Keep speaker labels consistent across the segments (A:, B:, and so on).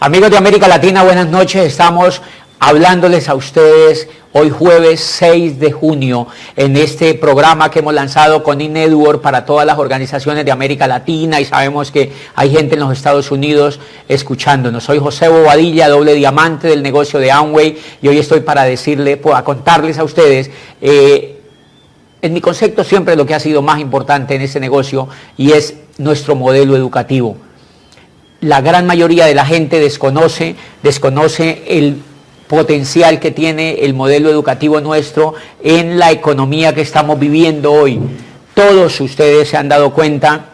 A: Amigos de América Latina, buenas noches. Estamos hablándoles a ustedes hoy jueves 6 de junio en este programa que hemos lanzado con INEDWORK para todas las organizaciones de América Latina, y sabemos que hay gente en los Estados Unidos escuchándonos. Soy José Bobadilla, doble diamante del negocio de Amway, y hoy estoy para decirle, a contarles a ustedes en mi concepto siempre lo que ha sido más importante en este negocio, y es nuestro modelo educativo. La gran mayoría de la gente desconoce el potencial que tiene el modelo educativo nuestro en la economía que estamos viviendo hoy. Todos ustedes se han dado cuenta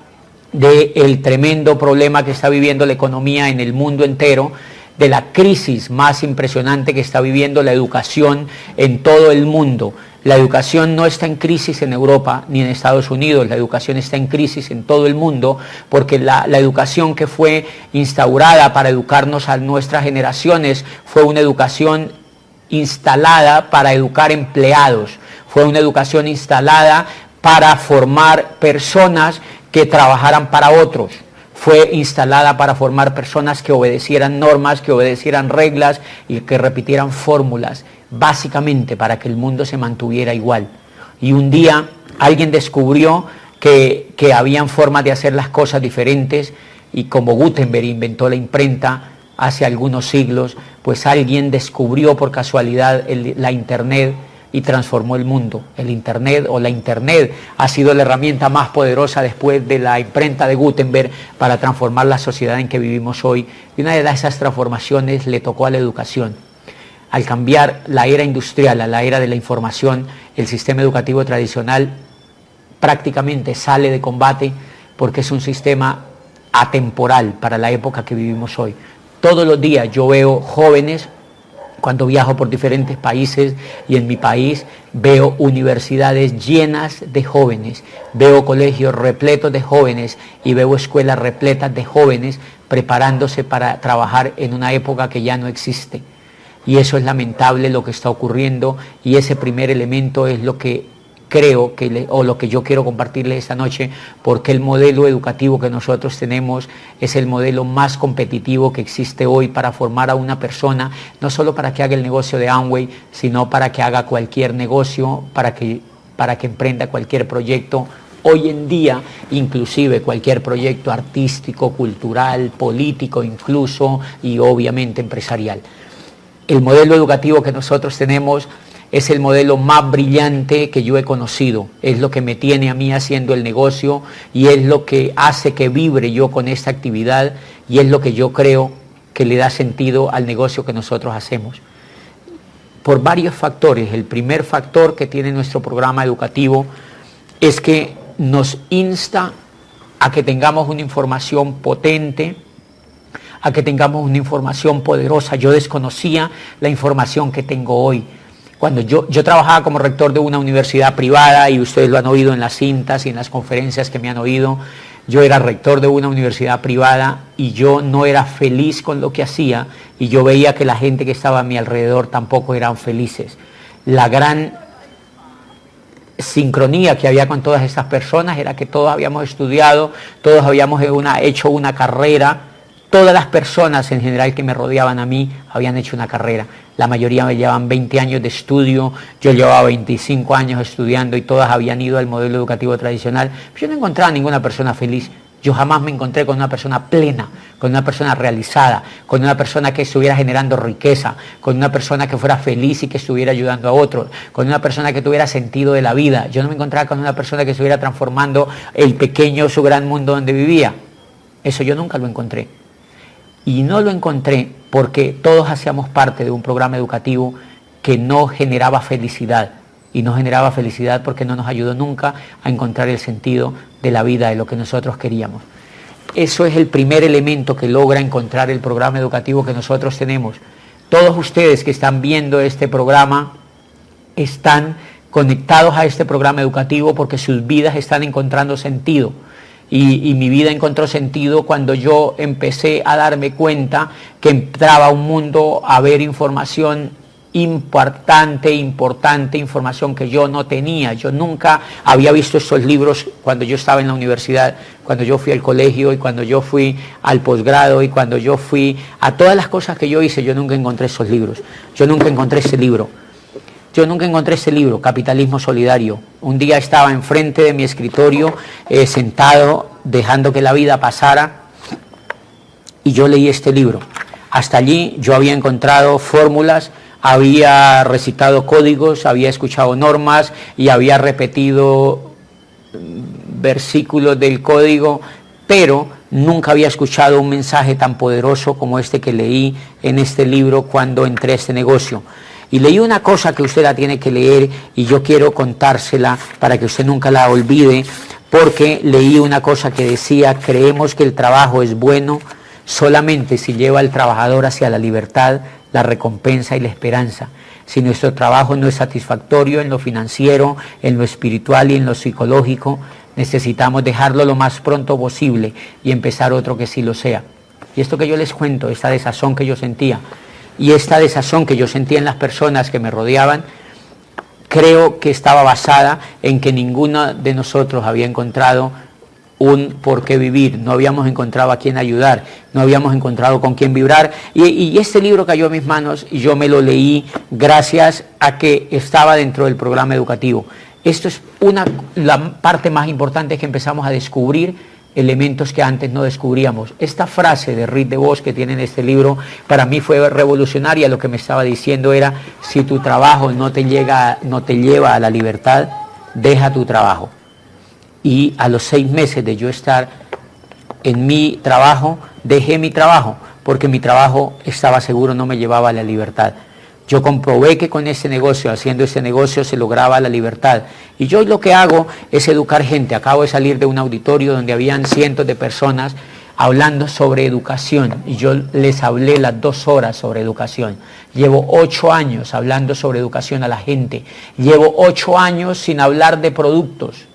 A: del tremendo problema que está viviendo la economía en el mundo entero, de la crisis más impresionante que está viviendo la educación en todo el mundo. La educación no está en crisis en Europa ni en Estados Unidos, la educación está en crisis en todo el mundo, porque la educación que fue instaurada para educarnos a nuestras generaciones fue una educación instalada para educar empleados, fue una educación instalada para formar personas que trabajaran para otros. Fue instalada para formar personas que obedecieran normas, que obedecieran reglas y que repitieran fórmulas, básicamente para que el mundo se mantuviera igual. Y un día alguien descubrió que habían formas de hacer las cosas diferentes, y como Gutenberg inventó la imprenta hace algunos siglos, pues alguien descubrió por casualidad la Internet y transformó el mundo. El Internet ha sido la herramienta más poderosa después de la imprenta de Gutenberg para transformar la sociedad en que vivimos hoy. Y una de esas transformaciones le tocó a la educación. Al cambiar la era industrial a la era de la información, el sistema educativo tradicional prácticamente sale de combate porque es un sistema atemporal para la época que vivimos hoy. Todos los días yo veo jóvenes. Cuando viajo por diferentes países, y en mi país veo universidades llenas de jóvenes, veo colegios repletos de jóvenes y veo escuelas repletas de jóvenes preparándose para trabajar en una época que ya no existe. Y eso es lamentable lo que está ocurriendo, y ese primer elemento es lo que creo lo que yo quiero compartirles esta noche, porque el modelo educativo que nosotros tenemos es el modelo más competitivo que existe hoy para formar a una persona, no solo para que haga el negocio de Amway, sino para que haga cualquier negocio, para que emprenda cualquier proyecto. Hoy en día, inclusive cualquier proyecto artístico, cultural, político incluso, y obviamente empresarial. El modelo educativo que nosotros tenemos es el modelo más brillante que yo he conocido, es lo que me tiene a mí haciendo el negocio, y es lo que hace que vibre yo con esta actividad, y es lo que yo creo que le da sentido al negocio que nosotros hacemos. Por varios factores. El primer factor que tiene nuestro programa educativo es que nos insta a que tengamos una información potente, a que tengamos una información poderosa. Yo desconocía la información que tengo hoy. Cuando yo trabajaba como rector de una universidad privada, y ustedes lo han oído en las cintas y en las conferencias que me han oído, yo era rector de una universidad privada y yo no era feliz con lo que hacía, y yo veía que la gente que estaba a mi alrededor tampoco eran felices. La gran sincronía que había con todas estas personas era que todos habíamos estudiado, todos habíamos hecho una carrera. Todas las personas en general que me rodeaban a mí habían hecho una carrera. La mayoría me llevaban 20 años de estudio, yo llevaba 25 años estudiando, y todas habían ido al modelo educativo tradicional. Yo no encontraba ninguna persona feliz. Yo jamás me encontré con una persona plena, con una persona realizada, con una persona que estuviera generando riqueza, con una persona que fuera feliz y que estuviera ayudando a otros, con una persona que tuviera sentido de la vida. Yo no me encontraba con una persona que estuviera transformando el pequeño, su gran mundo donde vivía. Eso yo nunca lo encontré. Y no lo encontré porque todos hacíamos parte de un programa educativo que no generaba felicidad. Y no generaba felicidad porque no nos ayudó nunca a encontrar el sentido de la vida, de lo que nosotros queríamos. Eso es el primer elemento que logra encontrar el programa educativo que nosotros tenemos. Todos ustedes que están viendo este programa están conectados a este programa educativo porque sus vidas están encontrando sentido. Y mi vida encontró sentido cuando yo empecé a darme cuenta que entraba a un mundo a ver información importante información que yo no tenía. Yo nunca había visto estos libros cuando yo estaba en la universidad, cuando yo fui al colegio y cuando yo fui al posgrado y cuando yo fui a todas las cosas que yo hice. Yo nunca encontré esos libros. Yo nunca encontré ese libro. Yo nunca encontré ese libro, Capitalismo Solidario. Un día estaba enfrente de mi escritorio, sentado, dejando que la vida pasara, y yo leí este libro. Hasta allí yo había encontrado fórmulas, había recitado códigos, había escuchado normas y había repetido versículos del código, pero nunca había escuchado un mensaje tan poderoso como este que leí en este libro cuando entré a este negocio. Y leí una cosa que usted la tiene que leer y yo quiero contársela para que usted nunca la olvide, porque leí una cosa que decía: creemos que el trabajo es bueno solamente si lleva al trabajador hacia la libertad, la recompensa y la esperanza. Si nuestro trabajo no es satisfactorio en lo financiero, en lo espiritual y en lo psicológico, necesitamos dejarlo lo más pronto posible y empezar otro que sí lo sea. Y esto que yo les cuento, esta desazón que yo sentía, y esta desazón que yo sentía en las personas que me rodeaban, creo que estaba basada en que ninguno de nosotros había encontrado un por qué vivir, no habíamos encontrado a quién ayudar, no habíamos encontrado con quién vibrar, y este libro cayó en mis manos y yo me lo leí gracias a que estaba dentro del programa educativo. Esto es la parte más importante, que empezamos a descubrir elementos que antes no descubríamos. Esta frase de Rick DeVos que tiene en este libro, para mí fue revolucionaria. Lo que me estaba diciendo era: si tu trabajo no te lleva a la libertad, deja tu trabajo. Y a los 6 meses de yo estar en mi trabajo, dejé mi trabajo, porque mi trabajo, estaba seguro, no me llevaba a la libertad. Yo comprobé que con ese negocio, haciendo ese negocio, se lograba la libertad. Y yo lo que hago es educar gente. Acabo de salir de un auditorio donde habían cientos de personas hablando sobre educación, y yo les hablé las 2 horas sobre educación. Llevo 8 años hablando sobre educación a la gente. Llevo 8 años sin hablar de productos.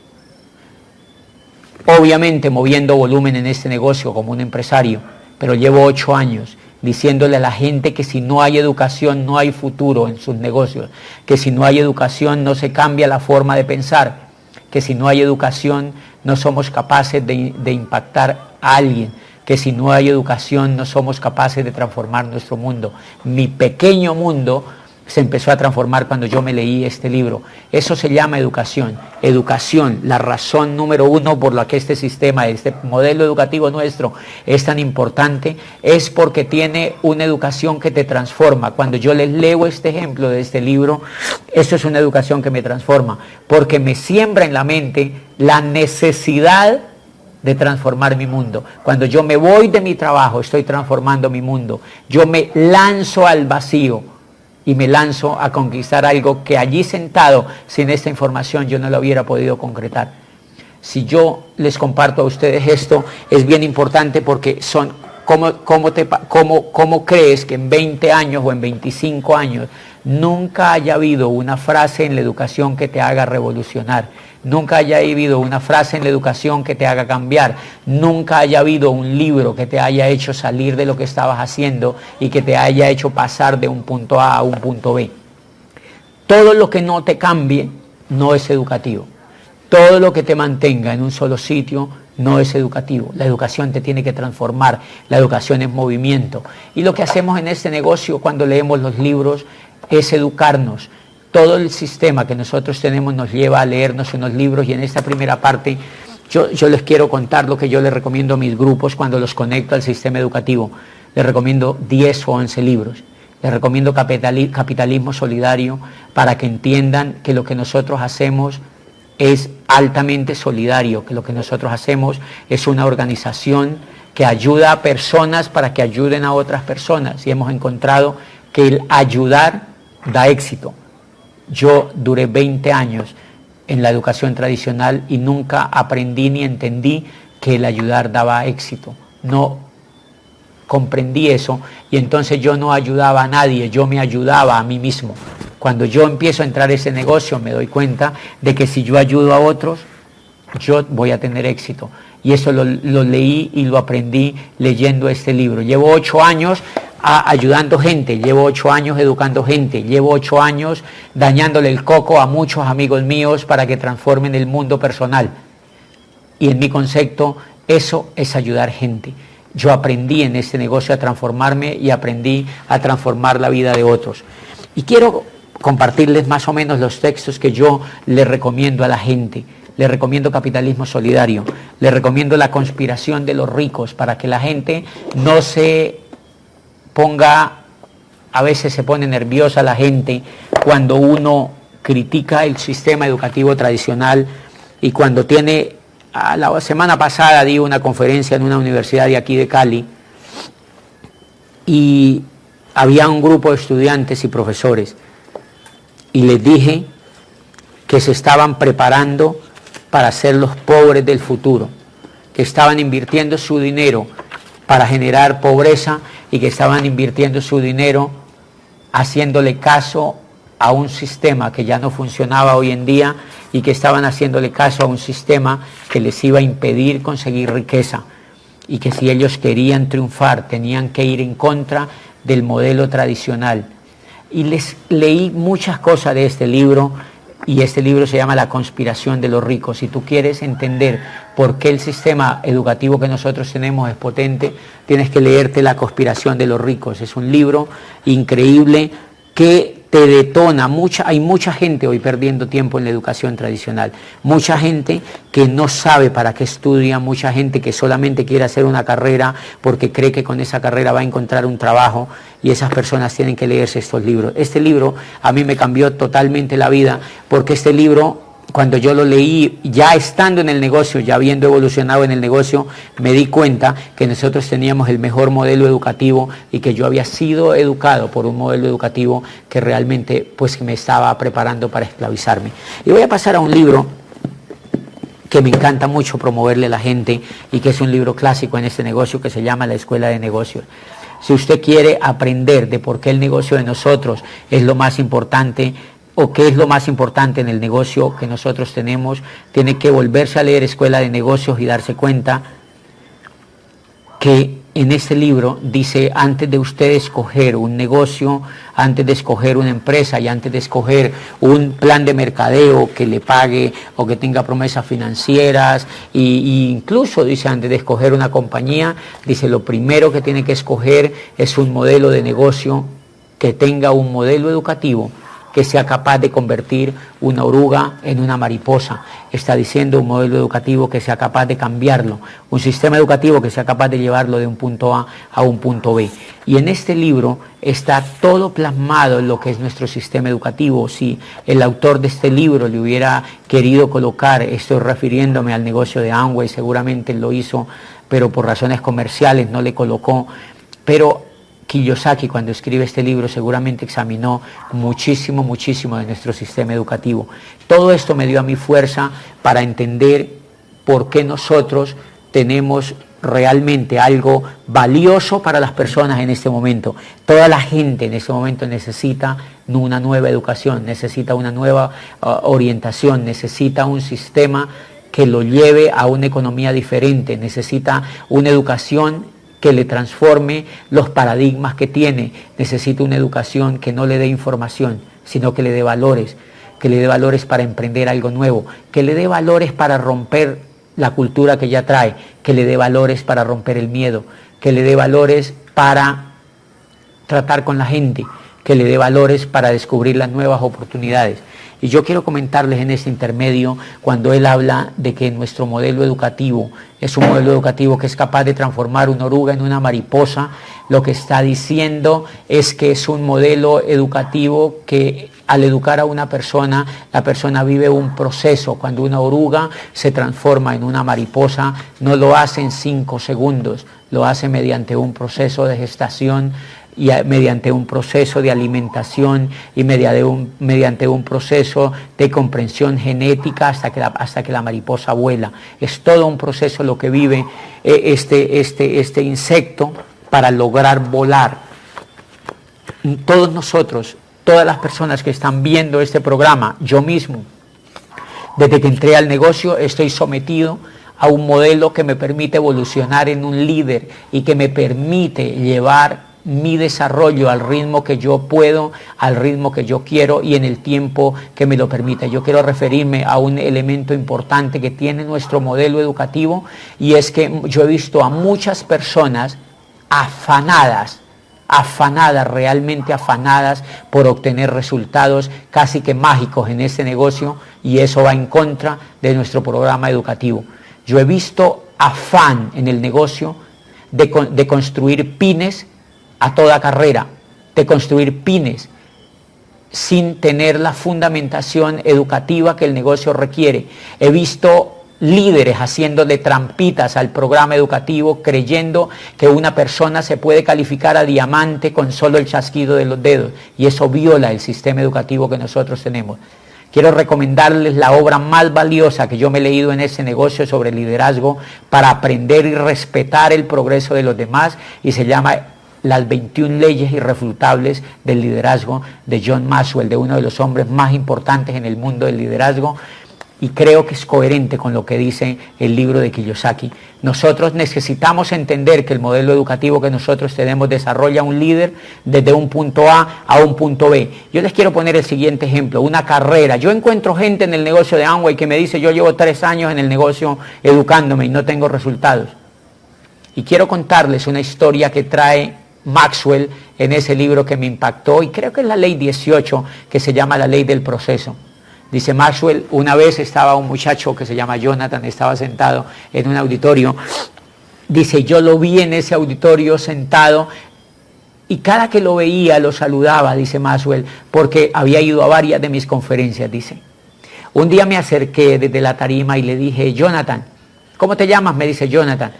A: Obviamente moviendo volumen en este negocio como un empresario, pero llevo 8 años diciéndole a la gente que si no hay educación no hay futuro en sus negocios, que si no hay educación no se cambia la forma de pensar, que si no hay educación no somos capaces de impactar a alguien, que si no hay educación no somos capaces de transformar nuestro mundo. Mi pequeño mundo se empezó a transformar cuando yo me leí este libro. Eso se llama educación. Educación, la razón número 1 por la que este sistema, este modelo educativo nuestro es tan importante, es porque tiene una educación que te transforma. Cuando yo les leo este ejemplo de este libro, esto es una educación que me transforma, porque me siembra en la mente la necesidad de transformar mi mundo. Cuando yo me voy de mi trabajo, estoy transformando mi mundo. Yo me lanzo al vacío y me lanzo a conquistar algo que allí sentado, sin esta información, yo no lo hubiera podido concretar. Si yo les comparto a ustedes esto, es bien importante, porque son, ¿cómo crees que en 20 años o en 25 años nunca haya habido una frase en la educación que te haga revolucionar? Nunca haya habido una frase en la educación que te haga cambiar. Nunca haya habido un libro que te haya hecho salir de lo que estabas haciendo y que te haya hecho pasar de un punto A a un punto B. Todo lo que no te cambie no es educativo. Todo lo que te mantenga en un solo sitio no es educativo. La educación te tiene que transformar. La educación es movimiento. Y lo que hacemos en este negocio cuando leemos los libros es educarnos. Todo el sistema que nosotros tenemos nos lleva a leernos unos libros, y en esta primera parte yo les quiero contar lo que yo les recomiendo a mis grupos cuando los conecto al sistema educativo. Les recomiendo 10 o 11 libros. Les recomiendo Capitalismo Solidario, para que entiendan que lo que nosotros hacemos es altamente solidario, que lo que nosotros hacemos es una organización que ayuda a personas para que ayuden a otras personas, y hemos encontrado que el ayudar da éxito. Yo duré 20 años en la educación tradicional y nunca aprendí ni entendí que el ayudar daba éxito. No comprendí eso, y entonces yo no ayudaba a nadie, yo me ayudaba a mí mismo. Cuando yo empiezo a entrar a ese negocio, me doy cuenta de que si yo ayudo a otros, yo voy a tener éxito. Y eso lo leí y lo aprendí leyendo este libro. Llevo 8 años ayudando gente, llevo 8 años educando gente, llevo 8 años dañándole el coco a muchos amigos míos para que transformen el mundo personal. Y en mi concepto, eso es ayudar gente. Yo aprendí en este negocio a transformarme y aprendí a transformar la vida de otros. Y quiero compartirles más o menos los textos que yo le recomiendo a la gente. Le recomiendo Capitalismo Solidario, le recomiendo La conspiración de los ricos, para que la gente no se ponga, a veces se pone nerviosa la gente cuando uno critica el sistema educativo tradicional y cuando tiene, la semana pasada di una conferencia en una universidad de aquí de Cali y había un grupo de estudiantes y profesores y les dije que se estaban preparando para ser los pobres del futuro, que estaban invirtiendo su dinero para generar pobreza y que estaban invirtiendo su dinero haciéndole caso a un sistema que ya no funcionaba hoy en día y que estaban haciéndole caso a un sistema que les iba a impedir conseguir riqueza y que si ellos querían triunfar tenían que ir en contra del modelo tradicional. Y les leí muchas cosas de este libro. Y este libro se llama La conspiración de los ricos. Si tú quieres entender por qué el sistema educativo que nosotros tenemos es potente, tienes que leerte La conspiración de los ricos. Es un libro increíble que te detona. Hay mucha gente hoy perdiendo tiempo en la educación tradicional. Mucha gente que no sabe para qué estudia, mucha gente que solamente quiere hacer una carrera porque cree que con esa carrera va a encontrar un trabajo, y esas personas tienen que leerse estos libros. Este libro a mí me cambió totalmente la vida, porque este libro, cuando yo lo leí, ya estando en el negocio, ya habiendo evolucionado en el negocio, me di cuenta que nosotros teníamos el mejor modelo educativo y que yo había sido educado por un modelo educativo que realmente pues me estaba preparando para esclavizarme. Y voy a pasar a un libro que me encanta mucho promoverle a la gente y que es un libro clásico en este negocio, que se llama La Escuela de Negocios. Si usted quiere aprender de por qué el negocio de nosotros es lo más importante, o qué es lo más importante en el negocio que nosotros tenemos, tiene que volverse a leer Escuela de Negocios y darse cuenta que en este libro dice, antes de usted escoger un negocio, antes de escoger una empresa y antes de escoger un plan de mercadeo que le pague o que tenga promesas financieras, e incluso dice, antes de escoger una compañía, dice, lo primero que tiene que escoger es un modelo de negocio que tenga un modelo educativo que sea capaz de convertir una oruga en una mariposa. Está diciendo un modelo educativo que sea capaz de cambiarlo, un sistema educativo que sea capaz de llevarlo de un punto A a un punto B. Y en este libro está todo plasmado en lo que es nuestro sistema educativo. Si el autor de este libro le hubiera querido colocar, estoy refiriéndome al negocio de Amway, seguramente lo hizo, pero por razones comerciales no le colocó, pero Kiyosaki, cuando escribe este libro, seguramente examinó muchísimo de nuestro sistema educativo. Todo esto me dio a mí fuerza para entender por qué nosotros tenemos realmente algo valioso para las personas en este momento. Toda la gente en este momento necesita una nueva educación, necesita una nueva orientación, necesita un sistema que lo lleve a una economía diferente, necesita una educación que le transforme los paradigmas que tiene, necesita una educación que no le dé información, sino que le dé valores para emprender algo nuevo, que le dé valores para romper la cultura que ya trae, que le dé valores para romper el miedo, que le dé valores para tratar con la gente, que le dé valores para descubrir las nuevas oportunidades. Y yo quiero comentarles en este intermedio, cuando él habla de que nuestro modelo educativo es un modelo educativo que es capaz de transformar una oruga en una mariposa, lo que está diciendo es que es un modelo educativo que al educar a una persona, la persona vive un proceso. Cuando una oruga se transforma en una mariposa, no lo hace en 5 segundos, lo hace mediante un proceso de gestación, y mediante un proceso de alimentación y mediante un proceso de comprensión genética hasta que la mariposa vuela. Es todo un proceso lo que vive este insecto para lograr volar. Todos nosotros, todas las personas que están viendo este programa, yo mismo, desde que entré al negocio estoy sometido a un modelo que me permite evolucionar en un líder y que me permite llevar mi desarrollo al ritmo que yo puedo, al ritmo que yo quiero y en el tiempo que me lo permita. Yo quiero referirme a un elemento importante que tiene nuestro modelo educativo, y es que yo he visto a muchas personas afanadas, realmente afanadas por obtener resultados casi que mágicos en este negocio, y eso va en contra de nuestro programa educativo. Yo he visto afán en el negocio de construir pymes a toda carrera, de construir pymes sin tener la fundamentación educativa que el negocio requiere. He visto líderes haciéndole trampitas al programa educativo, creyendo que una persona se puede calificar a diamante con solo el chasquido de los dedos, y eso viola el sistema educativo que nosotros tenemos. Quiero recomendarles la obra más valiosa que yo me he leído en ese negocio sobre liderazgo para aprender y respetar el progreso de los demás, y se llama Las 21 leyes irrefutables del liderazgo, de John Maxwell, de uno de los hombres más importantes en el mundo del liderazgo, y creo que es coherente con lo que dice el libro de Kiyosaki. Nosotros necesitamos entender que el modelo educativo que nosotros tenemos desarrolla un líder desde un punto A a un punto B. Yo les quiero poner el siguiente ejemplo, una carrera. Yo encuentro gente en el negocio de Amway que me dice: yo llevo 3 años en el negocio educándome y no tengo resultados. Y quiero contarles una historia que trae Maxwell en ese libro que me impactó, y creo que es la ley 18, que se llama la ley del proceso. Dice Maxwell: una vez estaba un muchacho que se llama Jonathan, estaba sentado en un auditorio. Dice: yo lo vi en ese auditorio sentado, y cada que lo veía lo saludaba, dice Maxwell, porque había ido a varias de mis conferencias. Dice: un día me acerqué desde la tarima y le dije: Jonathan, ¿cómo te llamas? Me dice: Jonathan.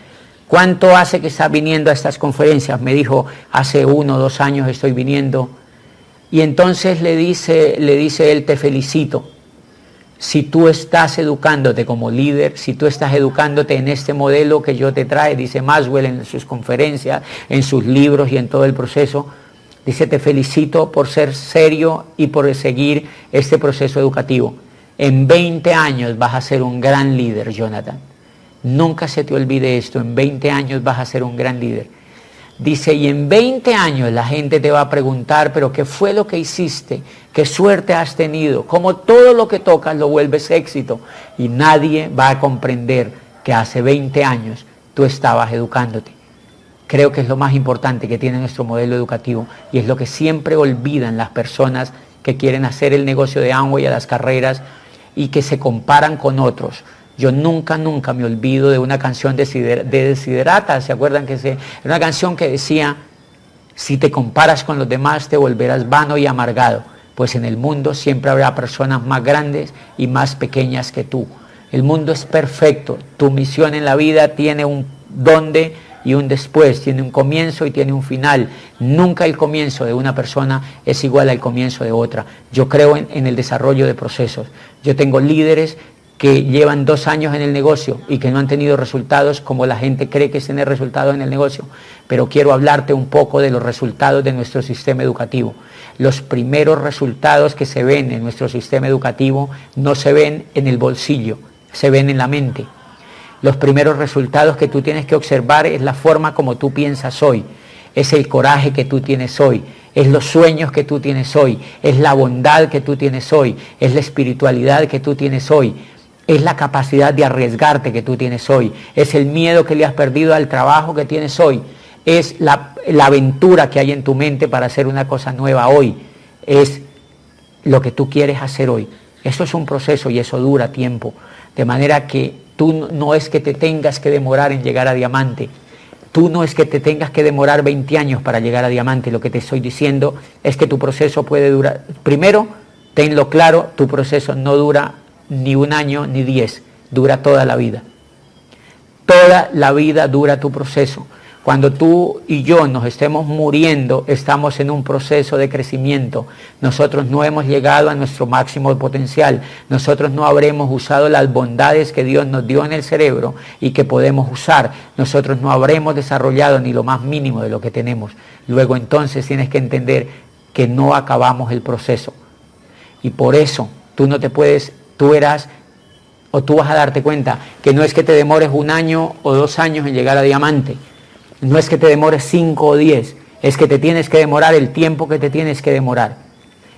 A: ¿Cuánto hace que estás viniendo a estas conferencias? Me dijo: hace 1 o 2 años estoy viniendo. Y entonces le dice él: te felicito. Si tú estás educándote como líder, si tú estás educándote en este modelo que yo te trae, dice Maxwell en sus conferencias, en sus libros y en todo el proceso, dice: te felicito por ser serio y por seguir este proceso educativo. En 20 años vas a ser un gran líder, Jonathan. Nunca se te olvide esto, en 20 años vas a ser un gran líder. Dice: y en 20 años la gente te va a preguntar: pero ¿qué fue lo que hiciste? ¿Qué suerte has tenido? ¿Cómo todo lo que tocas lo vuelves éxito? Y nadie va a comprender que hace 20 años tú estabas educándote. Creo que es lo más importante que tiene nuestro modelo educativo, y es lo que siempre olvidan las personas que quieren hacer el negocio de Amway a las carreras y que se comparan con otros. Yo nunca me olvido de una canción de Desiderata. ¿Se acuerdan que era una canción que decía: si te comparas con los demás te volverás vano y amargado, pues en el mundo siempre habrá personas más grandes y más pequeñas que tú. El mundo es perfecto, tu misión en la vida tiene un dónde y un después, tiene un comienzo y tiene un final. Nunca el comienzo de una persona es igual al comienzo de otra. Yo creo en el desarrollo de procesos. Yo tengo líderes que llevan 2 años en el negocio y que no han tenido resultados como la gente cree que es tener resultados en el negocio. Pero quiero hablarte un poco de los resultados de nuestro sistema educativo. Los primeros resultados que se ven en nuestro sistema educativo no se ven en el bolsillo, se ven en la mente. Los primeros resultados que tú tienes que observar es la forma como tú piensas hoy, es el coraje que tú tienes hoy, es los sueños que tú tienes hoy, es la bondad que tú tienes hoy, es la espiritualidad que tú tienes hoy. Es la capacidad de arriesgarte que tú tienes hoy, es el miedo que le has perdido al trabajo que tienes hoy, es la aventura que hay en tu mente para hacer una cosa nueva hoy, es lo que tú quieres hacer hoy. Eso es un proceso y eso dura tiempo, de manera que tú no es que te tengas que demorar en llegar a diamante, tú no es que te tengas que demorar 20 años para llegar a diamante. Lo que te estoy diciendo es que tu proceso puede durar, primero, tenlo claro, tu proceso no dura ni 1 año ni 10, dura toda la vida. Toda la vida dura tu proceso. Cuando tú y yo nos estemos muriendo, estamos en un proceso de crecimiento. Nosotros no hemos llegado a nuestro máximo potencial. Nosotros no habremos usado las bondades que Dios nos dio en el cerebro y que podemos usar. Nosotros no habremos desarrollado ni lo más mínimo de lo que tenemos. Luego entonces tienes que entender que no acabamos el proceso. Y por eso tú no te puedes... Tú vas a darte cuenta que no es que te demores 1 año o 2 años en llegar a diamante, no es que te demores 5 o 10, Es que te tienes que demorar el tiempo que te tienes que demorar.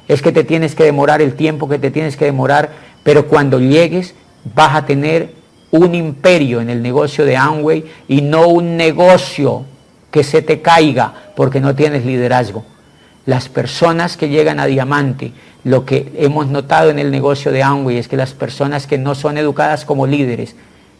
A: Es que te tienes que demorar el tiempo que te tienes que demorar, pero cuando llegues vas a tener un imperio en el negocio de Amway y no un negocio que se te caiga porque no tienes liderazgo. Las personas que llegan a diamante, lo que hemos notado en el negocio de Amway es que las personas que no son educadas como líderes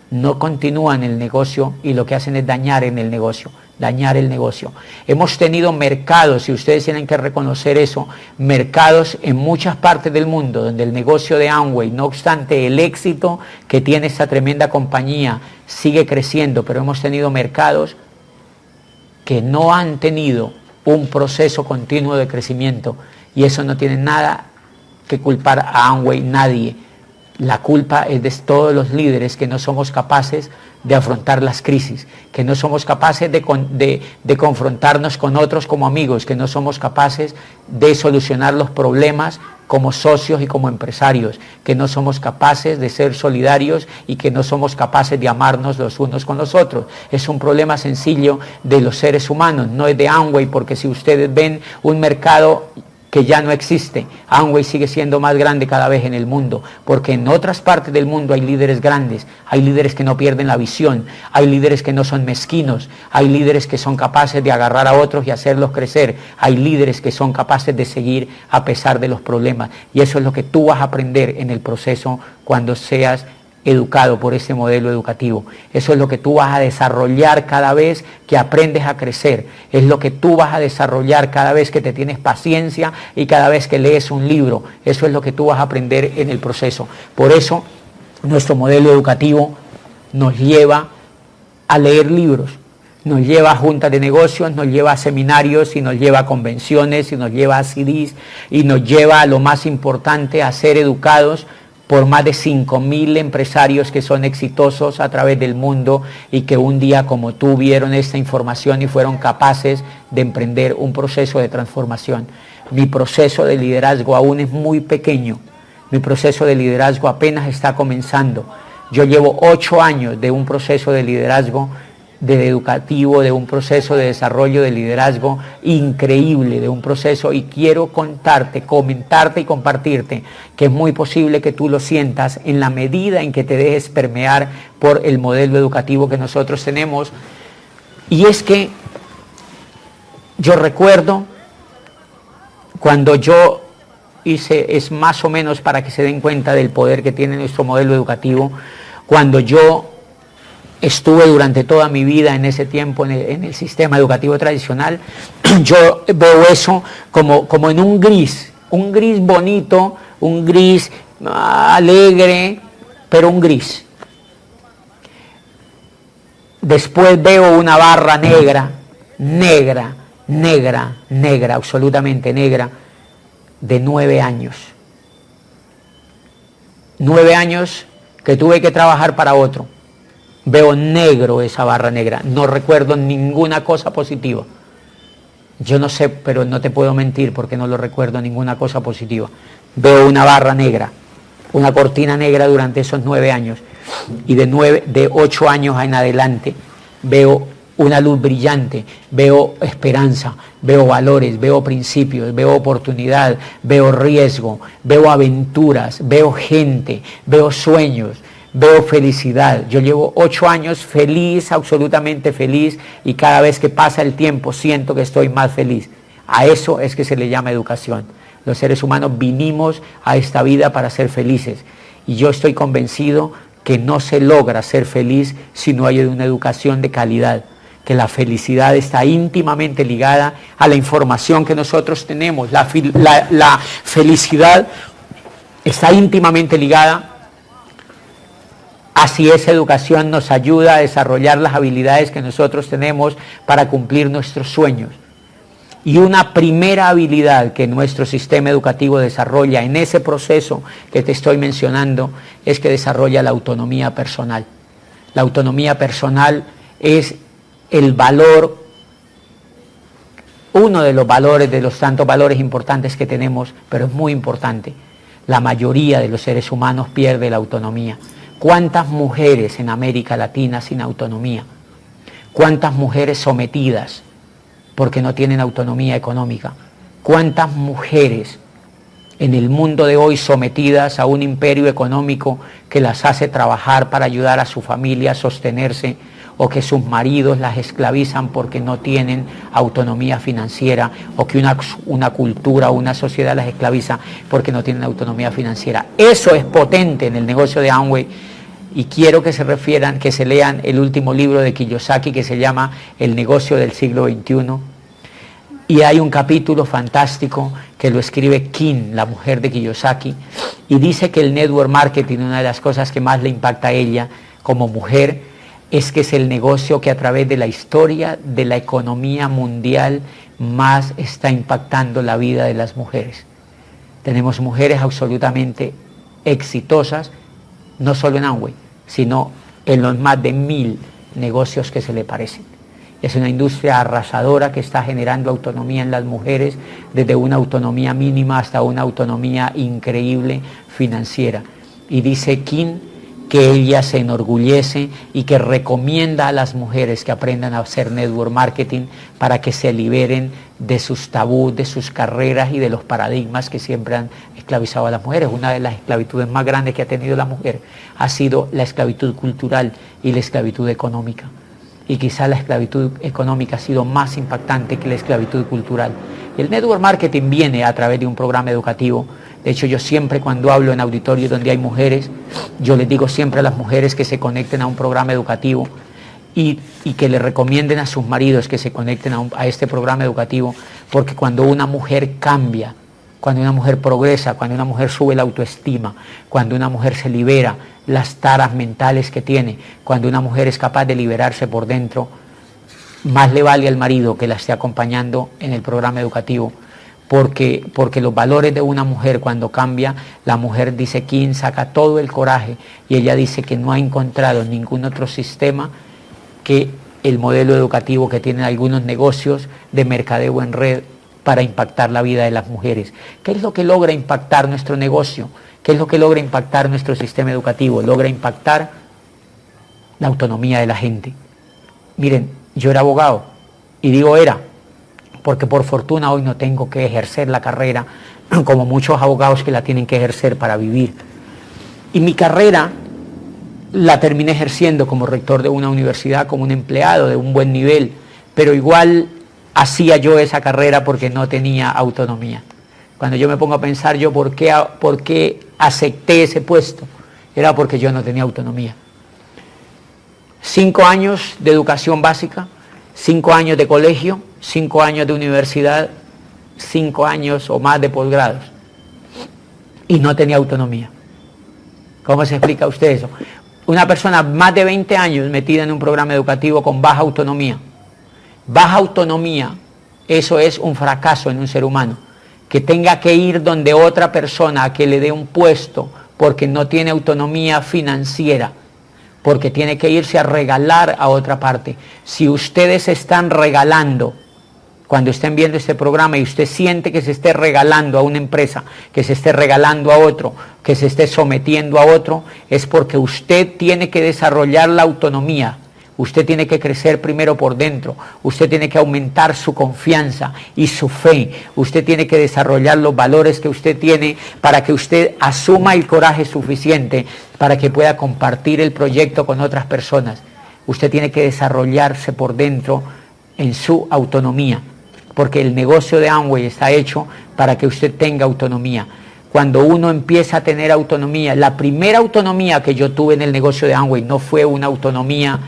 A: no continúan el negocio y lo que hacen es dañar en el negocio, dañar el negocio. Hemos tenido mercados, y ustedes tienen que reconocer eso, mercados en muchas partes del mundo donde el negocio de Amway, no obstante el éxito que tiene esta tremenda compañía, sigue creciendo, pero hemos tenido mercados que no han tenido un proceso continuo de crecimiento, y eso no tiene nada que culpar a Amway, nadie. La culpa es de todos los líderes que no somos capaces de afrontar las crisis, que no somos capaces de confrontarnos con otros como amigos, que no somos capaces de solucionar los problemas como socios y como empresarios, que no somos capaces de ser solidarios y que no somos capaces de amarnos los unos con los otros. Es un problema sencillo de los seres humanos, no es de Amway, porque si ustedes ven un mercado que ya no existe, Amway sigue siendo más grande cada vez en el mundo, porque en otras partes del mundo hay líderes grandes, hay líderes que no pierden la visión, hay líderes que no son mezquinos, hay líderes que son capaces de agarrar a otros y hacerlos crecer, hay líderes que son capaces de seguir a pesar de los problemas, y eso es lo que tú vas a aprender en el proceso cuando seas educado por ese modelo educativo. Eso es lo que tú vas a desarrollar cada vez que aprendes a crecer. Es lo que tú vas a desarrollar cada vez que te tienes paciencia y cada vez que lees un libro. Eso es lo que tú vas a aprender en el proceso. Por eso nuestro modelo educativo nos lleva a leer libros, nos lleva a juntas de negocios, nos lleva a seminarios y nos lleva a convenciones y nos lleva a CDs y nos lleva a lo más importante, a ser educados por más de 5.000 empresarios que son exitosos a través del mundo y que un día como tú vieron esta información y fueron capaces de emprender un proceso de transformación. Mi proceso de liderazgo aún es muy pequeño, mi proceso de liderazgo apenas está comenzando. Yo llevo 8 años de un proceso de liderazgo educativo, de un proceso de desarrollo de liderazgo increíble, de un proceso, y quiero contarte, comentarte y compartirte que es muy posible que tú lo sientas en la medida en que te dejes permear por el modelo educativo que nosotros tenemos. Y es que yo recuerdo cuando yo hice, es más o menos para que se den cuenta del poder que tiene nuestro modelo educativo, cuando yo estuve durante toda mi vida en ese tiempo en el sistema educativo tradicional, yo veo eso como en un gris bonito, un gris alegre, pero un gris. Después veo una barra negra, absolutamente negra, de 9 años. 9 años que tuve que trabajar para otro. Veo negro esa barra negra, no recuerdo ninguna cosa positiva. Yo no sé, pero no te puedo mentir porque no lo recuerdo ninguna cosa positiva. Veo una barra negra, una cortina negra durante esos 9 años. Y de 8 años en adelante veo una luz brillante, veo esperanza, veo valores, veo principios, veo oportunidad, veo riesgo, veo aventuras, veo gente, veo sueños. Veo felicidad. Yo llevo 8 años feliz, absolutamente feliz, y cada vez que pasa el tiempo siento que estoy más feliz. A eso es que se le llama educación. Los seres humanos vinimos a esta vida para ser felices, y yo estoy convencido que no se logra ser feliz si no hay una educación de calidad, que la felicidad está íntimamente ligada a la información que nosotros tenemos. La felicidad está íntimamente ligada a si esa educación nos ayuda a desarrollar las habilidades que nosotros tenemos para cumplir nuestros sueños. Y una primera habilidad que nuestro sistema educativo desarrolla en ese proceso que te estoy mencionando es que desarrolla la autonomía personal. La autonomía personal es el valor, uno de los valores, de los tantos valores importantes que tenemos, pero es muy importante. La mayoría de los seres humanos pierde la autonomía. ¿Cuántas mujeres en América Latina sin autonomía? ¿Cuántas mujeres sometidas? porque no tienen autonomía económica. ¿Cuántas mujeres en el mundo de hoy sometidas a un imperio económico que las hace trabajar para ayudar a su familia a sostenerse, o que sus maridos las esclavizan porque no tienen autonomía financiera, o que una cultura o una sociedad las esclaviza porque no tienen autonomía financiera? Eso es potente en el negocio de Amway, y quiero que se refieran, que se lean el último libro de Kiyosaki que se llama El negocio del siglo XXI. Y hay un capítulo fantástico que lo escribe Kim, la mujer de Kiyosaki, y dice que el network marketing, una de las cosas que más le impacta a ella como mujer, es que es el negocio que a través de la historia de la economía mundial más está impactando la vida de las mujeres. Tenemos mujeres absolutamente exitosas, no solo en Amway, sino en los más de 1000 negocios que se le parecen. Es una industria arrasadora que está generando autonomía en las mujeres, desde una autonomía mínima hasta una autonomía increíble financiera. Y dice Kim que ella se enorgullece y que recomienda a las mujeres que aprendan a hacer network marketing para que se liberen de sus tabús, de sus carreras y de los paradigmas que siempre han esclavizado a las mujeres. Una de las esclavitudes más grandes que ha tenido la mujer ha sido la esclavitud cultural y la esclavitud económica. Y quizá la esclavitud económica ha sido más impactante que la esclavitud cultural. Y el network marketing viene a través de un programa educativo. De hecho, yo siempre, cuando hablo en auditorios donde hay mujeres, yo les digo siempre a las mujeres que se conecten a un programa educativo y que le recomienden a sus maridos que se conecten a este programa educativo, porque cuando una mujer cambia, cuando una mujer progresa, cuando una mujer sube la autoestima, cuando una mujer se libera las taras mentales que tiene, cuando una mujer es capaz de liberarse por dentro, más le vale al marido que la esté acompañando en el programa educativo. Porque los valores de una mujer, cuando cambia, la mujer, dice Kim, saca todo el coraje, y ella dice que no ha encontrado ningún otro sistema que el modelo educativo que tienen algunos negocios de mercadeo en red para impactar la vida de las mujeres. ¿Qué es lo que logra impactar nuestro negocio? ¿Qué es lo que logra impactar nuestro sistema educativo? Logra impactar la autonomía de la gente. Miren, yo era abogado, y digo era, porque por fortuna hoy no tengo que ejercer la carrera como muchos abogados que la tienen que ejercer para vivir. Y mi carrera la terminé ejerciendo como rector de una universidad, como un empleado de un buen nivel, pero igual hacía yo esa carrera porque no tenía autonomía. Cuando yo me pongo a pensar yo por qué acepté ese puesto, era porque yo no tenía autonomía. 5 años de educación básica, 5 años de colegio, 5 años de universidad, 5 años o más de posgrados, y no tenía autonomía. ¿Cómo se explica a usted eso? Una persona más de 20 años metida en un programa educativo con baja autonomía. Baja autonomía, eso es un fracaso en un ser humano. Que tenga que ir donde otra persona a que le dé un puesto porque no tiene autonomía financiera, porque tiene que irse a regalar a otra parte. Si ustedes están regalando, cuando estén viendo este programa y usted siente que se esté regalando a una empresa, que se esté regalando a otro, que se esté sometiendo a otro, es porque usted tiene que desarrollar la autonomía. Usted tiene que crecer primero por dentro, usted tiene que aumentar su confianza y su fe, usted tiene que desarrollar los valores que usted tiene para que usted asuma el coraje suficiente para que pueda compartir el proyecto con otras personas. Usted tiene que desarrollarse por dentro en su autonomía, porque el negocio de Amway está hecho para que usted tenga autonomía. Cuando uno empieza a tener autonomía, la primera autonomía que yo tuve en el negocio de Amway no fue una autonomía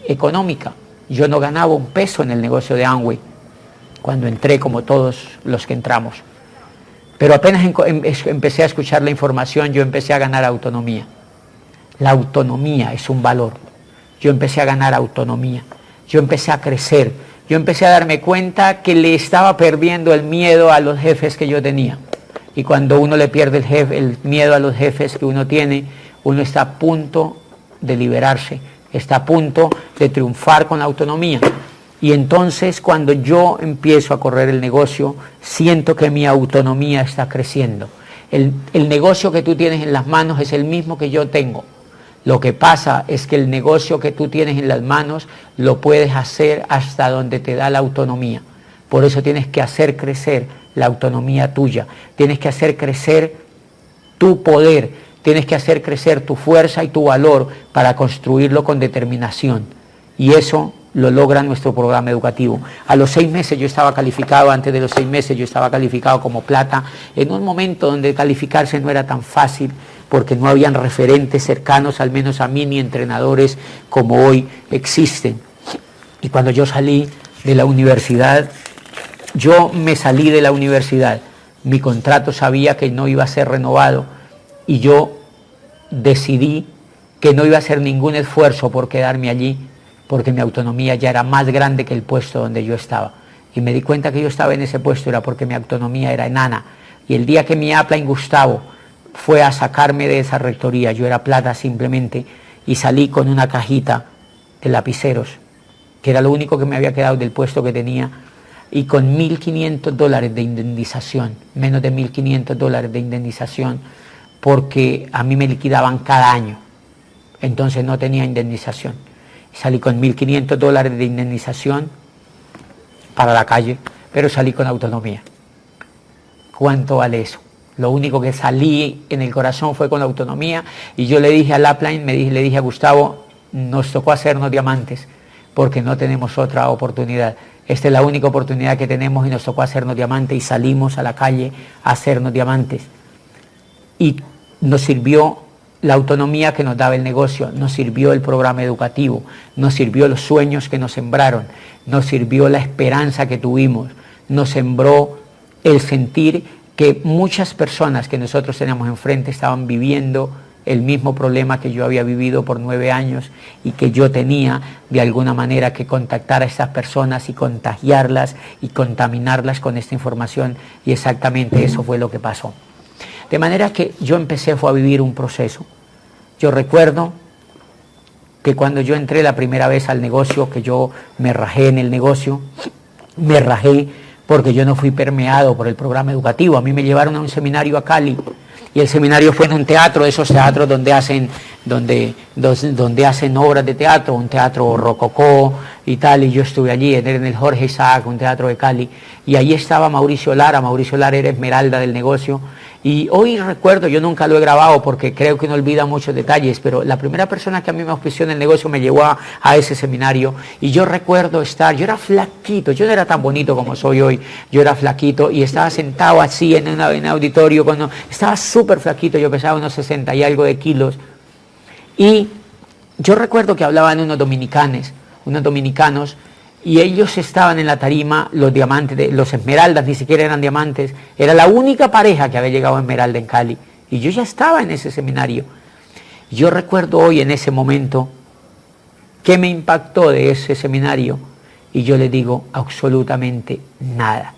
A: económica. Yo no ganaba un peso en el negocio de Amway cuando entré, como todos los que entramos, pero apenas empecé a escuchar la información, yo empecé a ganar autonomía. La autonomía es un valor. Yo empecé a ganar autonomía, yo empecé a crecer, yo empecé a darme cuenta que le estaba perdiendo el miedo a los jefes que yo tenía. Y cuando uno le pierde el miedo a los jefes que uno tiene, uno está a punto de liberarse, está a punto de triunfar con la autonomía. Y entonces, cuando yo empiezo a correr el negocio, siento que mi autonomía está creciendo. El negocio que tú tienes en las manos es el mismo que yo tengo. Lo que pasa es que el negocio que tú tienes en las manos lo puedes hacer hasta donde te da la autonomía. Por eso tienes que hacer crecer la autonomía tuya, tienes que hacer crecer tu poder, tienes que hacer crecer tu fuerza y tu valor para construirlo con determinación. Y eso lo logra nuestro programa educativo. A los 6 meses yo estaba calificado, antes de los 6 meses yo estaba calificado como plata, en un momento donde calificarse no era tan fácil, porque no habían referentes cercanos, al menos a mí, ni entrenadores como hoy existen. Y cuando yo salí de la universidad, yo me salí de la universidad, mi contrato sabía que no iba a ser renovado y yo decidí que no iba a hacer ningún esfuerzo por quedarme allí, porque mi autonomía ya era más grande que el puesto donde yo estaba. Y me di cuenta que yo estaba en ese puesto era porque mi autonomía era enana. Y el día que mi upline Gustavo fue a sacarme de esa rectoría, yo era plata simplemente, y salí con una cajita de lapiceros, que era lo único que me había quedado del puesto que tenía, y con $1.500 de indemnización, menos de $1.500 de indemnización, porque a mí me liquidaban cada año, entonces no tenía indemnización. Salí con $1.500 de indemnización para la calle, pero salí con autonomía. ¿Cuánto vale eso? Lo único que salí en el corazón fue con la autonomía, y yo le dije al upline, le dije a Gustavo, nos tocó hacernos diamantes, porque no tenemos otra oportunidad. Esta es la única oportunidad que tenemos y nos tocó hacernos diamantes, y salimos a la calle a hacernos diamantes. Y nos sirvió la autonomía que nos daba el negocio, nos sirvió el programa educativo, nos sirvió los sueños que nos sembraron, nos sirvió la esperanza que tuvimos, nos sembró el sentir que muchas personas que nosotros teníamos enfrente estaban viviendo el mismo problema que yo había vivido por 9 años, y que yo tenía de alguna manera que contactar a estas personas y contagiarlas y contaminarlas con esta información, y exactamente eso fue lo que pasó. De manera que yo fue a vivir un proceso. Yo recuerdo que cuando yo entré la primera vez al negocio, que yo me rajé en el negocio, me rajé porque yo no fui permeado por el programa educativo. A mí me llevaron a un seminario a Cali, y el seminario fue en un teatro, esos teatros donde hacen obras de teatro, un teatro rococó y tal, y yo estuve allí en el Jorge Isaac, un teatro de Cali, y ahí estaba Mauricio Lara era esmeralda del negocio. Y hoy recuerdo, yo nunca lo he grabado porque creo que no olvida muchos detalles, pero la primera persona que a mí me auspició en el negocio me llevó a ese seminario, y yo recuerdo yo era flaquito, yo no era tan bonito como soy hoy, yo era flaquito y estaba sentado así en un auditorio, estaba súper flaquito, yo pesaba unos 60 y algo de kilos, y yo recuerdo que hablaban unos dominicanos, y ellos estaban en la tarima, los diamantes, los esmeraldas, ni siquiera eran diamantes, era la única pareja que había llegado a esmeralda en Cali, y yo ya estaba en ese seminario. Yo recuerdo hoy en ese momento qué me impactó de ese seminario, y yo le digo absolutamente nada.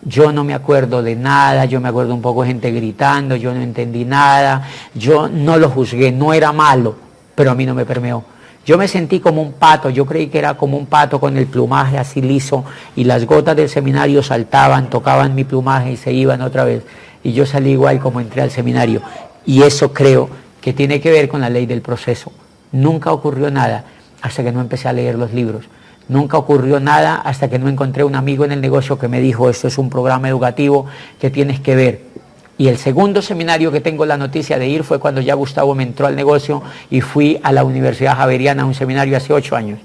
A: Yo no me acuerdo de nada, yo me acuerdo un poco de gente gritando, yo no entendí nada, yo no lo juzgué, no era malo, pero a mí no me permeó. Yo me sentí como un pato, yo creí que era como un pato con el plumaje así liso, y las gotas del seminario saltaban, tocaban mi plumaje y se iban otra vez. Y yo salí igual como entré al seminario. Y eso creo que tiene que ver con la ley del proceso. Nunca ocurrió nada hasta que no empecé a leer los libros. Nunca ocurrió nada hasta que no encontré un amigo en el negocio que me dijo, esto es un programa educativo que tienes que ver. Y el segundo seminario que tengo la noticia de ir fue cuando ya Gustavo me entró al negocio, y fui a la Universidad Javeriana a un seminario hace 8 años.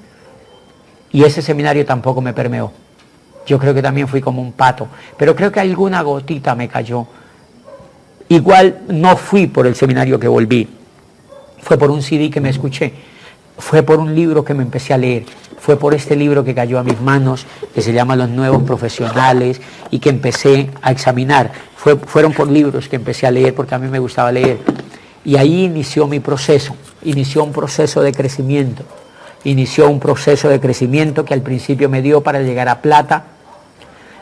A: Y ese seminario tampoco me permeó. Yo creo que también fui como un pato, pero creo que alguna gotita me cayó. Igual no fui por el seminario que volví, fue por un CD que me escuché, fue por un libro que me empecé a leer, fue por este libro que cayó a mis manos, que se llama Los Nuevos Profesionales, y que empecé a examinar. Fueron por libros que empecé a leer porque a mí me gustaba leer. Y ahí inició mi proceso, inició un proceso de crecimiento. Inició un proceso de crecimiento que al principio me dio para llegar a plata,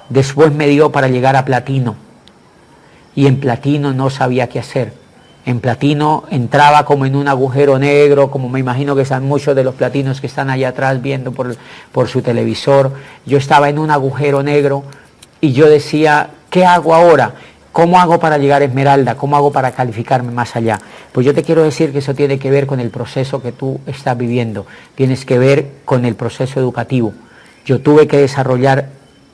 A: después me dio para llegar a platino. Y en platino no sabía qué hacer. En platino entraba como en un agujero negro, como me imagino que están muchos de los platinos que están allá atrás viendo por su televisor. Yo estaba en un agujero negro y yo decía, ¿qué hago ahora? ¿Cómo hago para llegar a esmeralda? ¿Cómo hago para calificarme más allá? Pues yo te quiero decir que eso tiene que ver con el proceso que tú estás viviendo. Tienes que ver con el proceso educativo. Yo tuve que desarrollar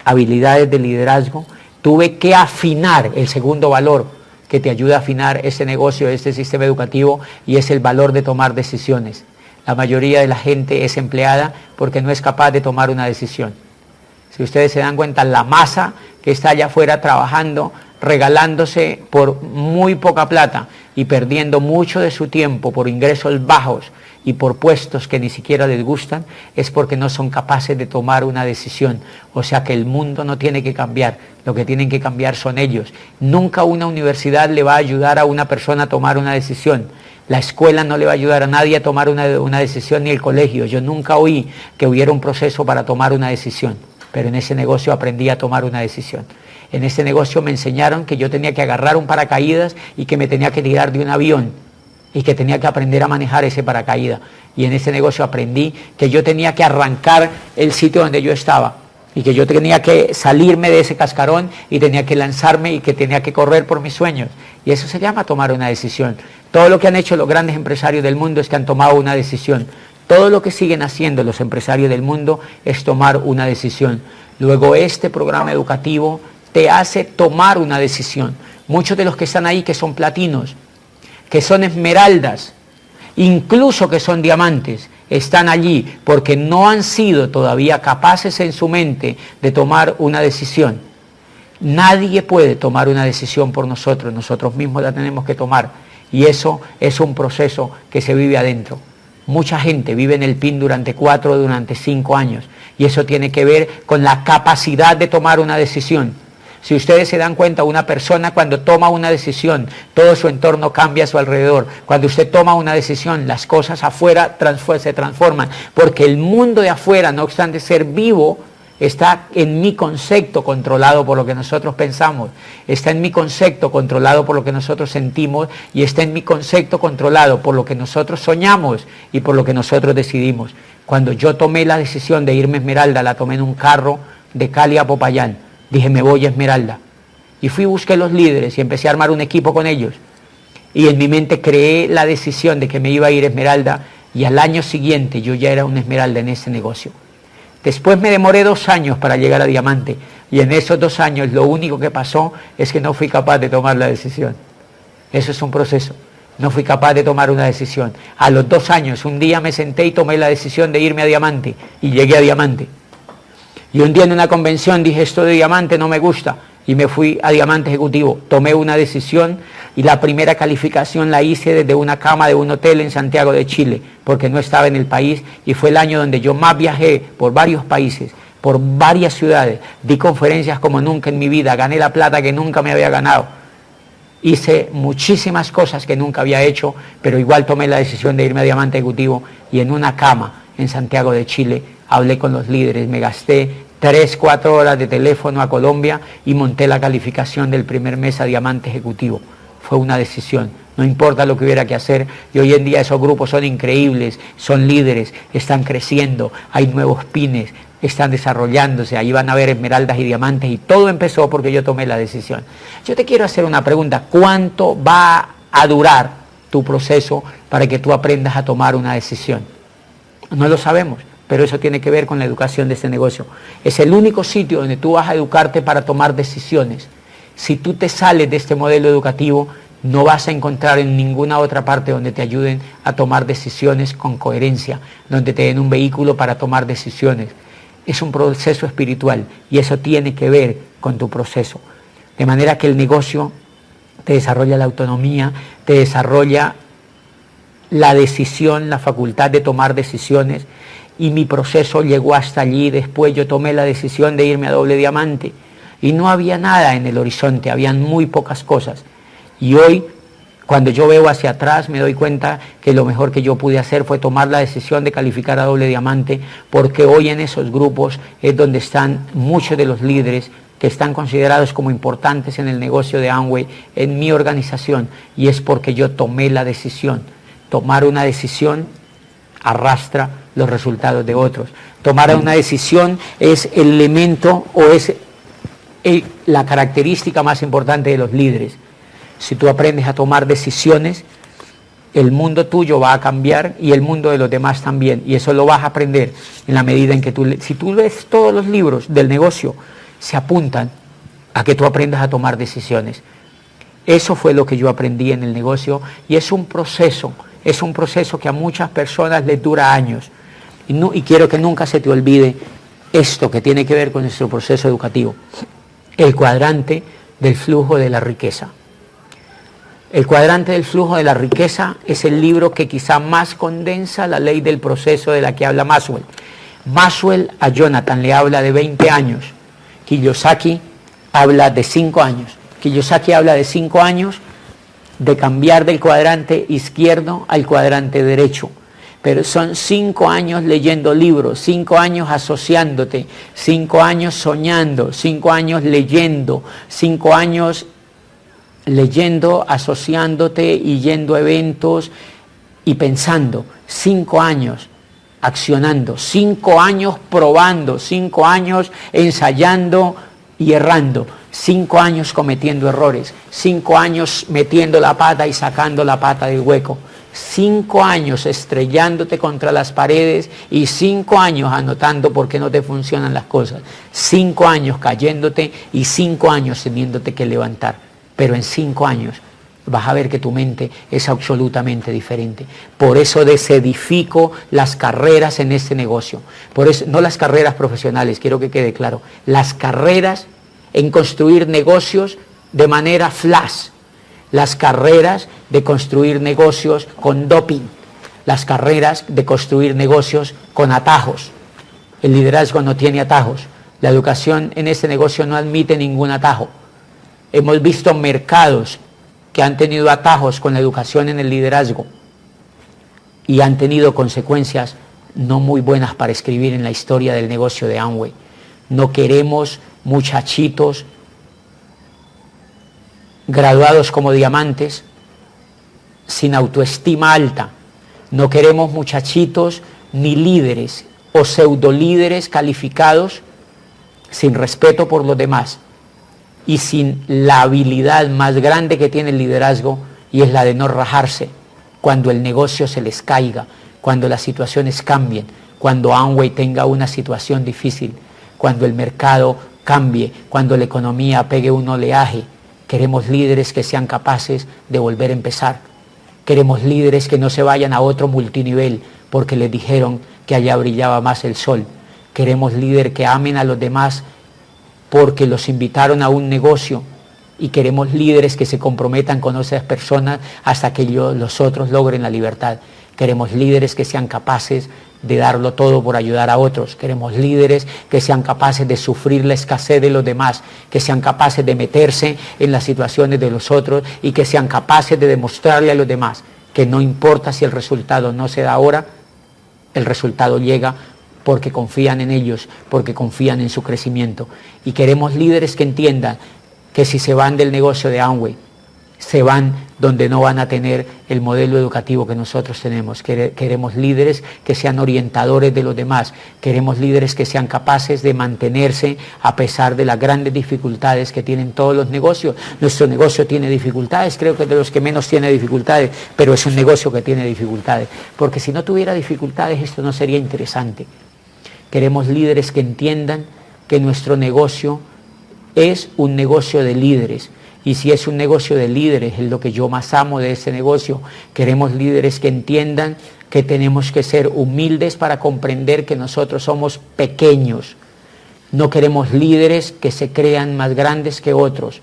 A: habilidades de liderazgo, tuve que afinar el segundo valor que te ayuda a afinar este negocio, este sistema educativo, y es el valor de tomar decisiones. La mayoría de la gente es empleada porque no es capaz de tomar una decisión. Si ustedes se dan cuenta, la masa que está allá afuera trabajando, regalándose por muy poca plata y perdiendo mucho de su tiempo por ingresos bajos y por puestos que ni siquiera les gustan, es porque no son capaces de tomar una decisión. O sea que el mundo no tiene que cambiar, lo que tienen que cambiar son ellos. Nunca una universidad le va a ayudar a una persona a tomar una decisión. La escuela no le va a ayudar a nadie a tomar una decisión, ni el colegio. Yo nunca oí que hubiera un proceso para tomar una decisión, pero en ese negocio aprendí a tomar una decisión. En ese negocio me enseñaron que yo tenía que agarrar un paracaídas y que me tenía que tirar de un avión y que tenía que aprender a manejar ese paracaídas. Y en ese negocio aprendí que yo tenía que arrancar el sitio donde yo estaba y que yo tenía que salirme de ese cascarón y tenía que lanzarme y que tenía que correr por mis sueños. Y eso se llama tomar una decisión. Todo lo que han hecho los grandes empresarios del mundo es que han tomado una decisión. Todo lo que siguen haciendo los empresarios del mundo es tomar una decisión. Luego este programa educativo te hace tomar una decisión. Muchos de los que están ahí que son platinos, que son esmeraldas, incluso que son diamantes, están allí porque no han sido todavía capaces en su mente de tomar una decisión. Nadie puede tomar una decisión por nosotros, nosotros mismos la tenemos que tomar. Y eso es un proceso que se vive adentro. Mucha gente vive en el PIN durante 4, durante 5 años. Y eso tiene que ver con la capacidad de tomar una decisión. Si ustedes se dan cuenta, una persona cuando toma una decisión, todo su entorno cambia a su alrededor. Cuando usted toma una decisión, las cosas afuera se transforman. Porque el mundo de afuera, no obstante ser vivo, está en mi concepto controlado por lo que nosotros pensamos, está en mi concepto controlado por lo que nosotros sentimos y está en mi concepto controlado por lo que nosotros soñamos y por lo que nosotros decidimos. Cuando yo tomé la decisión de irme a Esmeralda, la tomé en un carro de Cali a Popayán. Dije, me voy a Esmeralda. Y fui, busqué los líderes y empecé a armar un equipo con ellos. Y en mi mente creé la decisión de que me iba a ir a Esmeralda y al año siguiente yo ya era una Esmeralda en ese negocio. Después me demoré 2 años para llegar a Diamante y en esos 2 años lo único que pasó es que no fui capaz de tomar la decisión. Eso es un proceso. No fui capaz de tomar una decisión. A los 2 años, un día me senté y tomé la decisión de irme a Diamante y llegué a Diamante. Y un día en una convención dije, esto de Diamante no me gusta y me fui a Diamante Ejecutivo. Tomé una decisión y la primera calificación la hice desde una cama de un hotel en Santiago de Chile, porque no estaba en el país y fue el año donde yo más viajé por varios países, por varias ciudades, di conferencias como nunca en mi vida, gané la plata que nunca me había ganado, hice muchísimas cosas que nunca había hecho, pero igual tomé la decisión de irme a Diamante Ejecutivo y en una cama en Santiago de Chile hablé con los líderes, me gasté 3-4 horas de teléfono a Colombia y monté la calificación del primer mes a Diamante Ejecutivo. Fue una decisión, no importa lo que hubiera que hacer, y hoy en día esos grupos son increíbles, son líderes, están creciendo, hay nuevos pines, están desarrollándose, ahí van a haber esmeraldas y diamantes, y todo empezó porque yo tomé la decisión. Yo te quiero hacer una pregunta, ¿cuánto va a durar tu proceso para que tú aprendas a tomar una decisión? No lo sabemos, pero eso tiene que ver con la educación de este negocio. Es el único sitio donde tú vas a educarte para tomar decisiones. Si tú te sales de este modelo educativo, no vas a encontrar en ninguna otra parte donde te ayuden a tomar decisiones con coherencia, donde te den un vehículo para tomar decisiones. Es un proceso espiritual y eso tiene que ver con tu proceso. De manera que el negocio te desarrolla la autonomía, te desarrolla la decisión, la facultad de tomar decisiones, y mi proceso llegó hasta allí. Después yo tomé la decisión de irme a Doble Diamante y no había nada en el horizonte, habían muy pocas cosas. Y hoy, cuando yo veo hacia atrás, me doy cuenta que lo mejor que yo pude hacer fue tomar la decisión de calificar a Doble Diamante, porque hoy en esos grupos es donde están muchos de los líderes que están considerados como importantes en el negocio de Amway, en mi organización, y es porque yo tomé la decisión. Tomar una decisión arrastra los resultados de otros. Tomar una decisión es el elemento o es la característica más importante de los líderes. Si tú aprendes a tomar decisiones, el mundo tuyo va a cambiar y el mundo de los demás también. Y eso lo vas a aprender en la medida en que si tú lees todos los libros del negocio, se apuntan a que tú aprendas a tomar decisiones. Eso fue lo que yo aprendí en el negocio y es un proceso que a muchas personas les dura años. Y quiero que nunca se te olvide esto que tiene que ver con nuestro proceso educativo. El cuadrante del flujo de la riqueza. El cuadrante del flujo de la riqueza es el libro que quizá más condensa la ley del proceso de la que habla Maxwell. Maxwell a Jonathan le habla de 20 años. Kiyosaki habla de 5 años. Kiyosaki habla de 5 años de cambiar del cuadrante izquierdo al cuadrante derecho. Pero son 5 años leyendo libros, 5 años asociándote, 5 años soñando, 5 años leyendo, 5 años leyendo, asociándote y yendo a eventos y pensando, 5 años accionando, 5 años probando, 5 años ensayando y errando, 5 años cometiendo errores, 5 años metiendo la pata y sacando la pata del hueco, 5 años estrellándote contra las paredes y 5 años anotando por qué no te funcionan las cosas, 5 años cayéndote y 5 años teniéndote que levantar. Pero en 5 años vas a ver que tu mente es absolutamente diferente. Por eso desedifico las carreras en este negocio. Por eso, no las carreras profesionales, quiero que quede claro. Las carreras en construir negocios de manera flash. Las carreras de construir negocios con doping. Las carreras de construir negocios con atajos. El liderazgo no tiene atajos. La educación en este negocio no admite ningún atajo. Hemos visto mercados que han tenido atajos con la educación en el liderazgo y han tenido consecuencias no muy buenas para escribir en la historia del negocio de Amway. No queremos muchachitos graduados como diamantes sin autoestima alta. No queremos muchachitos ni líderes o pseudolíderes calificados sin respeto por los demás y sin la habilidad más grande que tiene el liderazgo, y es la de no rajarse cuando el negocio se les caiga, cuando las situaciones cambien, cuando Amway tenga una situación difícil, cuando el mercado cambie, cuando la economía pegue un oleaje. Queremos líderes que sean capaces de volver a empezar. Queremos líderes que no se vayan a otro multinivel porque les dijeron que allá brillaba más el sol. Queremos líderes que amen a los demás porque los invitaron a un negocio, y queremos líderes que se comprometan con esas personas hasta que los otros logren la libertad. Queremos líderes que sean capaces de darlo todo por ayudar a otros. Queremos líderes que sean capaces de sufrir la escasez de los demás, que sean capaces de meterse en las situaciones de los otros y que sean capaces de demostrarle a los demás que no importa si el resultado no se da ahora, el resultado llega porque confían en ellos, porque confían en su crecimiento. Y queremos líderes que entiendan que si se van del negocio de Amway, se van donde no van a tener el modelo educativo que nosotros tenemos. Queremos líderes que sean orientadores de los demás. Queremos líderes que sean capaces de mantenerse a pesar de las grandes dificultades que tienen todos los negocios. Nuestro negocio tiene dificultades, creo que es de los que menos tiene dificultades, pero es un negocio que tiene dificultades. Porque si no tuviera dificultades, esto no sería interesante. Queremos líderes que entiendan que nuestro negocio es un negocio de líderes. Y si es un negocio de líderes, es lo que yo más amo de ese negocio. Queremos líderes que entiendan que tenemos que ser humildes para comprender que nosotros somos pequeños. No queremos líderes que se crean más grandes que otros.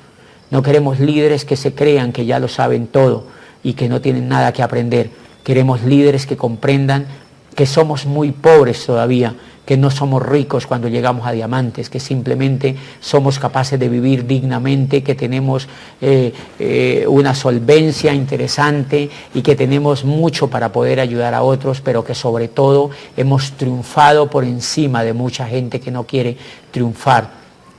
A: No queremos líderes que se crean que ya lo saben todo y que no tienen nada que aprender. Queremos líderes que comprendan que somos muy pobres todavía, que no somos ricos cuando llegamos a diamantes, que simplemente somos capaces de vivir dignamente, que tenemos una solvencia interesante y que tenemos mucho para poder ayudar a otros, pero que sobre todo hemos triunfado por encima de mucha gente que no quiere triunfar,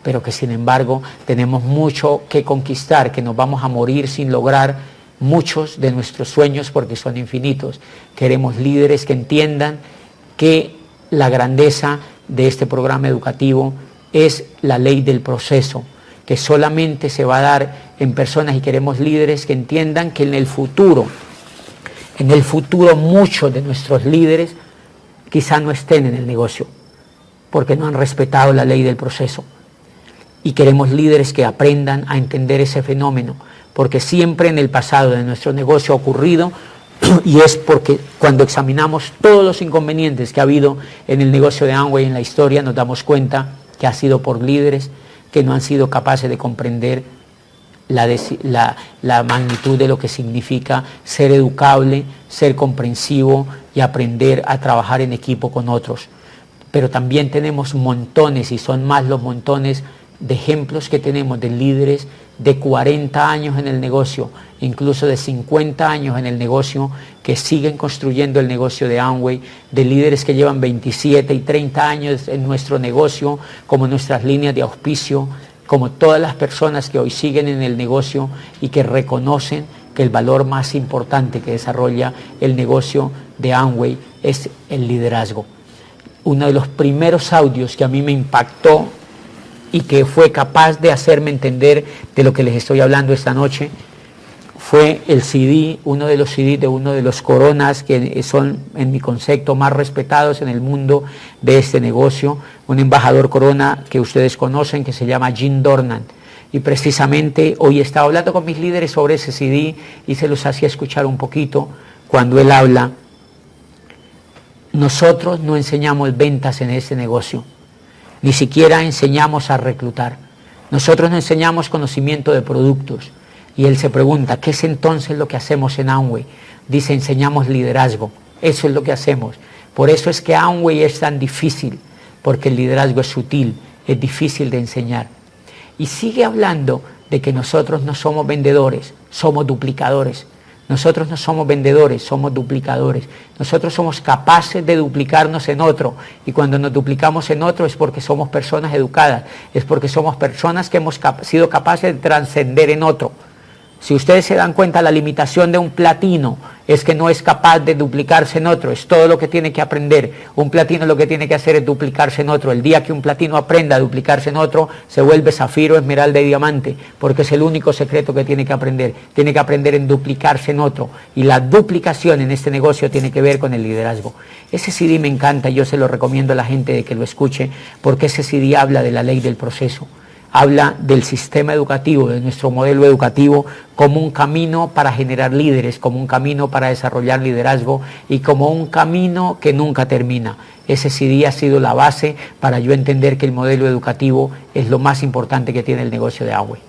A: pero que sin embargo tenemos mucho que conquistar, que nos vamos a morir sin lograr muchos de nuestros sueños porque son infinitos. Queremos líderes que entiendan que la grandeza de este programa educativo es la ley del proceso, que solamente se va a dar en personas, y queremos líderes que entiendan que en el futuro muchos de nuestros líderes quizá no estén en el negocio, porque no han respetado la ley del proceso. y queremos líderes que aprendan a entender ese fenómeno, porque siempre en el pasado de nuestro negocio ha ocurrido, y es porque cuando examinamos todos los inconvenientes que ha habido en el negocio de Amway en la historia, nos damos cuenta que ha sido por líderes que no han sido capaces de comprender la magnitud de lo que significa ser educable, ser comprensivo y aprender a trabajar en equipo con otros. Pero también tenemos montones, y son más los montones de ejemplos que tenemos de líderes de 40 años en el negocio, incluso de 50 años en el negocio, que siguen construyendo el negocio de Amway, de líderes que llevan 27 y 30 años en nuestro negocio, como nuestras líneas de auspicio, como todas las personas que hoy siguen en el negocio y que reconocen que el valor más importante que desarrolla el negocio de Amway es el liderazgo. Uno de los primeros audios que a mí me impactó y que fue capaz de hacerme entender de lo que les estoy hablando esta noche fue el CD, uno de los CDs de uno de los coronas que son, en mi concepto, más respetados en el mundo de este negocio, un embajador corona que ustedes conocen que se llama Jim Dornan. Y precisamente hoy estaba hablando con mis líderes sobre ese CD y se los hacía escuchar un poquito cuando él habla. Nosotros no enseñamos ventas en este negocio, ni siquiera enseñamos a reclutar. Nosotros no enseñamos conocimiento de productos. Y él se pregunta, ¿qué es entonces lo que hacemos en Amway? Dice, enseñamos liderazgo. Eso es lo que hacemos. Por eso es que Amway es tan difícil, porque el liderazgo es sutil, es difícil de enseñar. Y sigue hablando de que nosotros no somos vendedores, somos duplicadores. Nosotros no somos vendedores, somos duplicadores. Nosotros somos capaces de duplicarnos en otro. Y cuando nos duplicamos en otro es porque somos personas educadas, es porque somos personas que hemos sido capaces de trascender en otro. Si ustedes se dan cuenta, la limitación de un platino es que no es capaz de duplicarse en otro, es todo lo que tiene que aprender. Un platino lo que tiene que hacer es duplicarse en otro. El día que un platino aprenda a duplicarse en otro, se vuelve zafiro, esmeralda y diamante, porque es el único secreto que tiene que aprender. Tiene que aprender en duplicarse en otro. Y la duplicación en este negocio tiene que ver con el liderazgo. Ese CD me encanta, yo se lo recomiendo a la gente de que lo escuche, porque ese CD habla de la ley del proceso. Habla del sistema educativo, de nuestro modelo educativo, como un camino para generar líderes, como un camino para desarrollar liderazgo y como un camino que nunca termina. Ese CD ha sido la base para yo entender que el modelo educativo es lo más importante que tiene el negocio de Amway.